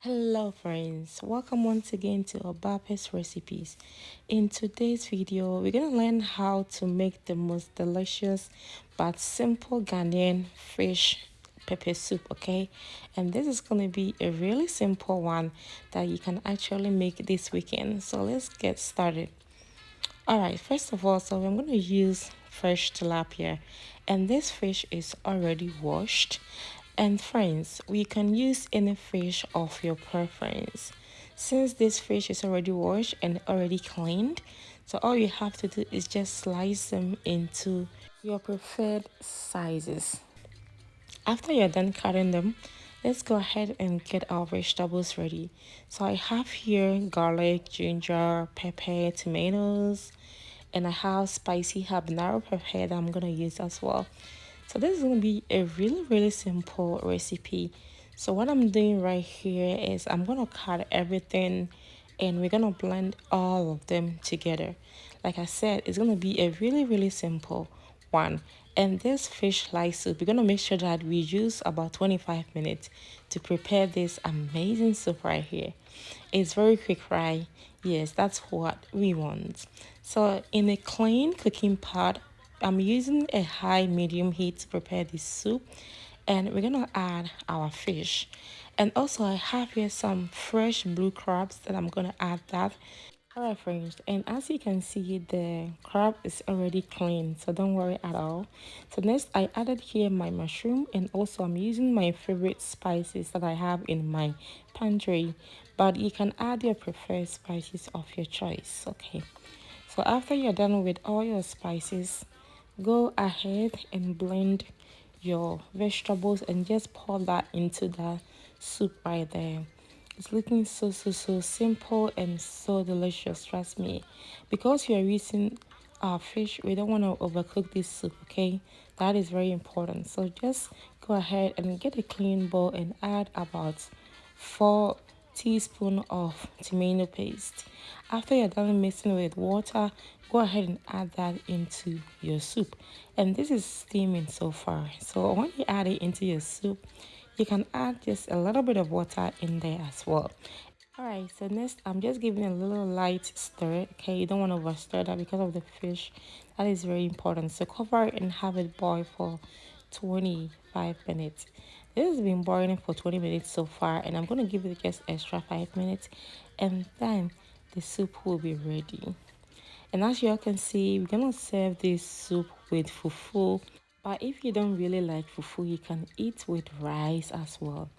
Hello friends, welcome once again to OBAAPA'S recipes. In today's video, we're going to learn how to make the most delicious but simple Ghanaian fish pepper soup, okay? And this is going to be a really simple one that you can actually make this weekend. So let's get started. Alright, first of all, so I'm going to use fresh tilapia, and this fish is already washed. And friends, we can use any fish of your preference. Since this fish is already washed and already cleaned, so all you have to do is just slice them into your preferred sizes. After you're done cutting them, let's go ahead and get our vegetables ready. So I have here garlic, ginger, pepper, tomatoes, and I have spicy habanero pepper that I'm gonna use as well. So this is gonna be a really simple recipe. So what I'm doing right here is I'm gonna cut everything and we're gonna blend all of them together. Like I said, it's gonna be a really simple one. And this fish light soup, we're gonna make sure that we use about 25 minutes to prepare this amazing soup right here. It's very quick, right? Yes, that's what we want. So in a clean cooking pot, I'm using a high medium heat to prepare this soup, and we're gonna add our fish. And also I have here some fresh blue crabs that I'm gonna add that. Alright friends, and as you can see, the crab is already clean, so don't worry at all. So next I added here my mushroom, and also I'm using my favorite spices that I have in my pantry, but you can add your preferred spices of your choice. Okay, so after you're done with all your spices, go ahead and blend your vegetables and just pour that into the soup right there. It's looking so simple and so delicious, trust me. Because you are using our fish, we don't want to overcook this soup, okay? That is very important. So just go ahead and get a clean bowl and add about 4 teaspoons of tomato paste. After you're done mixing with water, go ahead and add that into your soup. And this is steaming so far. So when you add it into your soup, you can add just a little bit of water in there as well. Alright, so next I'm just giving a little light stir. Okay, you don't want to over stir that because of the fish. That is very important. So cover it and have it boil for 25 minutes. This has been boiling for 20 minutes so far, and I'm going to give it just extra 5 minutes, and then the soup will be ready. And as you all can see, we're gonna serve this soup with fufu. But if you don't really like fufu, you can eat with rice as well.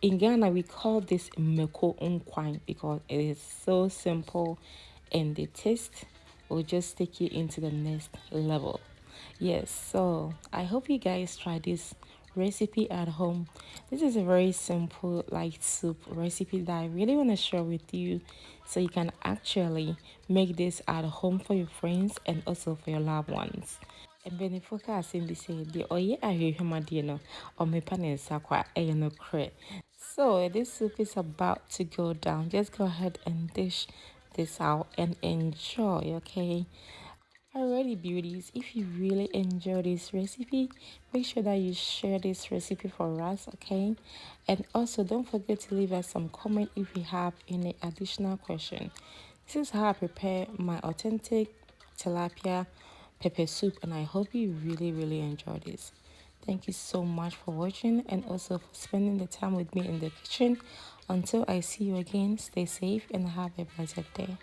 In Ghana, we call this Maako Nkwan because it is so simple, and the taste will just take you into the next level. Yes, so I hope you guys try this recipe at home. This is a very simple light soup recipe that I really want to share with you, so you can actually make this at home for your friends and also for your loved ones. And when you focus in the say the oye ahwehwemadeɛ no ɔmepa ne nsa kwa ɛyɛ no korɛ. So this soup is about to go down. Just go ahead and dish this out and enjoy, okay? Alrighty beauties, if you really enjoy this recipe, make sure that you share this recipe for us, okay? And also don't forget to leave us some comment if you have any additional question. This is how I prepare my authentic tilapia pepper soup, and I hope you really enjoy this. Thank you so much for watching and also for spending the time with me in the kitchen. Until I see you again, stay safe and have a blessed day.